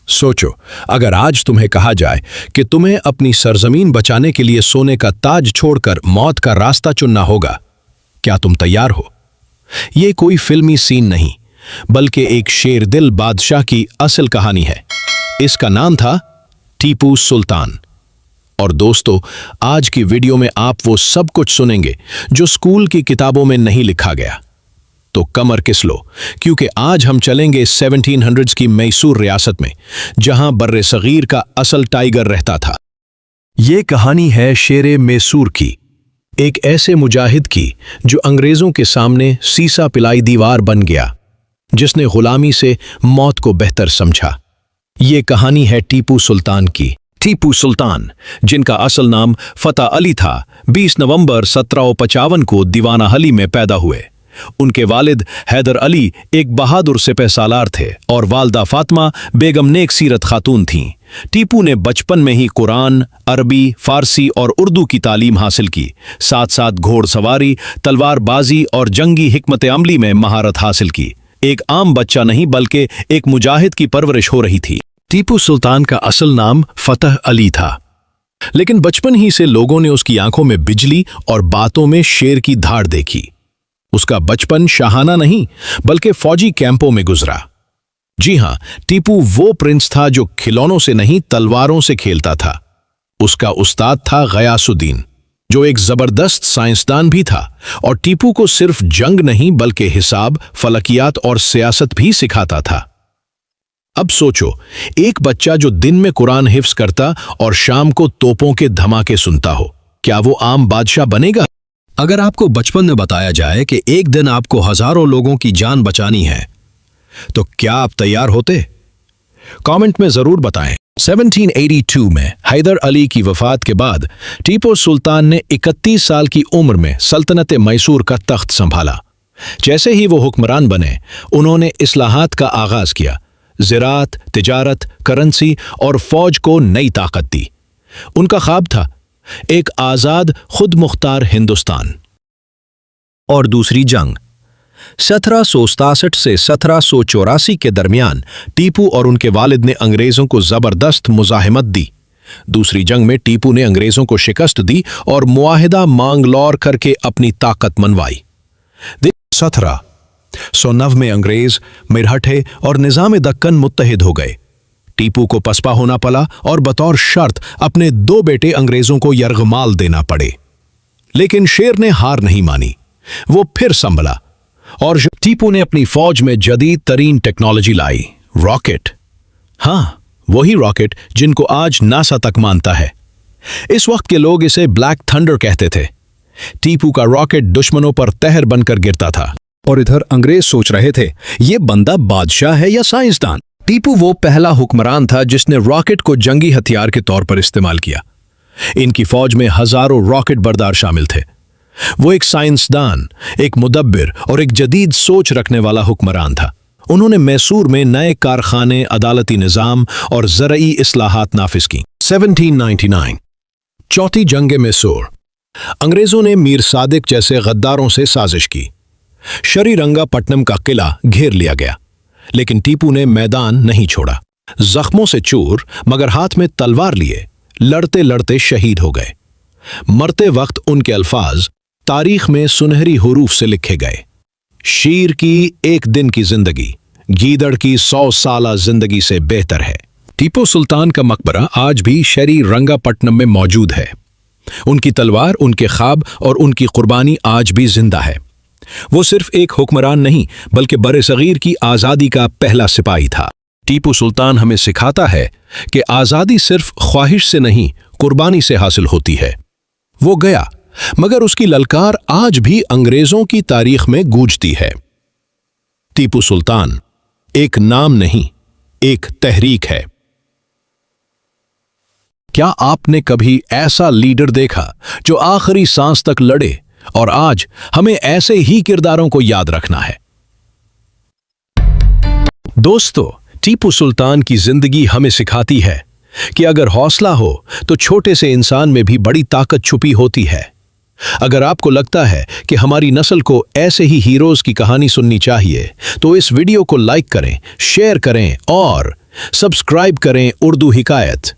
सोचो, अगर आज तुम्हें कहा जाए कि तुम्हें अपनी सरजमीन बचाने के लिए सोने का ताज छोड़कर मौत का रास्ता चुनना होगा, क्या तुम तैयार हो? ये कोई फिल्मी सीन नहीं, बल्कि एक शेर दिल बादशाह की असल कहानी है। इसका नाम था टीपू सुल्तान। और दोस्तों, आज की वीडियो में आप वो सब कुछ सुनेंगे जो स्कूल की किताबों में नहीं लिखा गया। तो कमर किस लो, क्योंकि आज हम चलेंगे 1700s की मैसूर रियासत में, जहां बर्रे सगीर का असल टाइगर रहता था। ये कहानी है शेरे मैसूर की, एक ऐसे मुजाहिद की जो अंग्रेजों के सामने सीसा पिलाई दीवार बन गया, जिसने गुलामी से मौत को बेहतर समझा। ये कहानी है टीपू सुल्तान की। टीपू सुल्तान, जिनका असल नाम फतेह अली था, 20 नवंबर 1755 को दीवानाहली में पैदा हुए। उनके वालिद हैदर अली एक बहादुर सिपह सालार थे और वालदा फातिमा बेगम नेक सीरत खातून थीं। टीपू ने बचपन में ही कुरान, अरबी, फारसी और उर्दू की तालीम हासिल की। साथ साथ घोड़सवारी, तलवारबाजी और जंगी हिकमत अमली में महारत हासिल की। एक आम बच्चा नहीं, बल्कि एक मुजाहिद की परवरिश हो रही थी। टीपू सुल्तान का असल नाम फतेह अली था, लेकिन बचपन ही से लोगों ने उसकी आंखों में बिजली और बातों में शेर की धार देखी। उसका बचपन शाहाना नहीं, बल्कि फौजी कैंपों में गुजरा। जी हां, टीपू वो प्रिंस था जो खिलौनों से नहीं, तलवारों से खेलता था। उसका उस्ताद था गयासुद्दीन, जो एक जबरदस्त साइंसदान भी था और टीपू को सिर्फ जंग नहीं, बल्कि हिसाब, फलकियात और सियासत भी सिखाता था। अब सोचो, एक बच्चा जो दिन में कुरान हिफ्ज करता और शाम को तोपों के धमाके सुनता हो, क्या वो आम बादशाह बनेगा? अगर आपको बचपन में बताया जाए कि एक दिन आपको हजारों लोगों की जान बचानी है, तो क्या आप तैयार होते? कमेंट में जरूर बताएं। 1782 में हैदर अली की वफात के बाद टीपू सुल्तान ने 31 साल की उम्र में सल्तनत मैसूर का तख्त संभाला। जैसे ही वो हुक्मरान बने, उन्होंने इस्लाहात का आगाज किया। ज़राअत, तिजारत, करेंसी और फौज को नई ताकत दी। उनका ख्वाब था एक आजाद, खुद मुख्तार हिंदुस्तान। और दूसरी जंग 1767 से 1784 के दरमियान टीपू और उनके वालिद ने अंग्रेजों को जबरदस्त मुजाहिमत दी। दूसरी जंग में टीपू ने अंग्रेजों को शिकस्त दी और मुआहिदा मांगलौर करके अपनी ताकत मनवाई। 1709 में अंग्रेज, मरहठे और निजाम दक्कन मुत्तहिद हो गए। टीपू को पसपा होना पड़ा और बतौर शर्त अपने 2 बेटे अंग्रेजों को यरगमाल देना पड़े। लेकिन शेर ने हार नहीं मानी। वो फिर संभला और टीपू ने अपनी फौज में जदीद तरीन टेक्नोलॉजी लाई, रॉकेट। हाँ, वही रॉकेट जिनको आज नासा तक मानता है। इस वक्त के लोग इसे ब्लैक थंडर कहते थे। टीपू का रॉकेट दुश्मनों पर तहर बनकर गिरता था और इधर अंग्रेज सोच रहे थे, ये बंदा बादशाह है या साइंसदान। टीपू वो पहला हुक्मरान था जिसने रॉकेट को जंगी हथियार के तौर पर इस्तेमाल किया। इनकी फौज में हजारों रॉकेट बरदार शामिल थे। वो एक साइंसदान, एक मुदब्बिर और एक जदीद सोच रखने वाला हुक्मरान था। उन्होंने मैसूर में नए कारखाने, अदालती निज़ाम और ज़रई इस्लाहात नाफिज की। 1799 चौथी जंग मैसूर। अंग्रेजों ने मीर सादिक जैसे गद्दारों से साजिश की। श्रीरंगापट्टनम का किला घेर लिया गया, लेकिन टीपू ने मैदान नहीं छोड़ा। जख्मों से चूर, मगर हाथ में तलवार लिए लड़ते लड़ते शहीद हो गए। मरते वक्त उनके अल्फाज तारीख में सुनहरी हुरूफ से लिखे गए, शीर की एक दिन की जिंदगी गीदड़ की 100 साला जिंदगी से बेहतर है। टीपू सुल्तान का मकबरा आज भी श्रीरंगापट्टनम में मौजूद है। उनकी तलवार, उनके ख्वाब और उनकी कुर्बानी आज भी जिंदा है। वो सिर्फ एक हुक्मरान नहीं, बल्कि बर्रे-सगीर की आज़ादी का पहला सिपाही था। टीपू सुल्तान हमें सिखाता है कि आज़ादी सिर्फ ख्वाहिश से नहीं, कुर्बानी से हासिल होती है। वो गया, मगर उसकी ललकार आज भी अंग्रेजों की तारीख में गूंजती है। टीपू सुल्तान एक नाम नहीं, एक तहरीक है। क्या आपने कभी ऐसा लीडर देखा जो आखिरी सांस तक लड़े? और आज हमें ऐसे ही किरदारों को याद रखना है। दोस्तों, टीपू सुल्तान की जिंदगी हमें सिखाती है कि अगर हौसला हो तो छोटे से इंसान में भी बड़ी ताकत छुपी होती है। अगर आपको लगता है कि हमारी नस्ल को ऐसे ही हीरोज की कहानी सुननी चाहिए, तो इस वीडियो को लाइक करें, शेयर करें और सब्सक्राइब करें उर्दू हिकायत,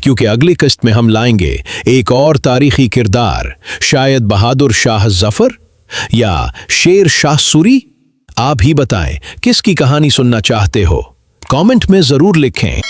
क्योंकि अगली किस्त में हम लाएंगे एक और तारीखी किरदार, शायद बहादुर शाह जफर या शेर शाह सूरी। आप ही बताएं किसकी कहानी सुनना चाहते हो, कमेंट में जरूर लिखें।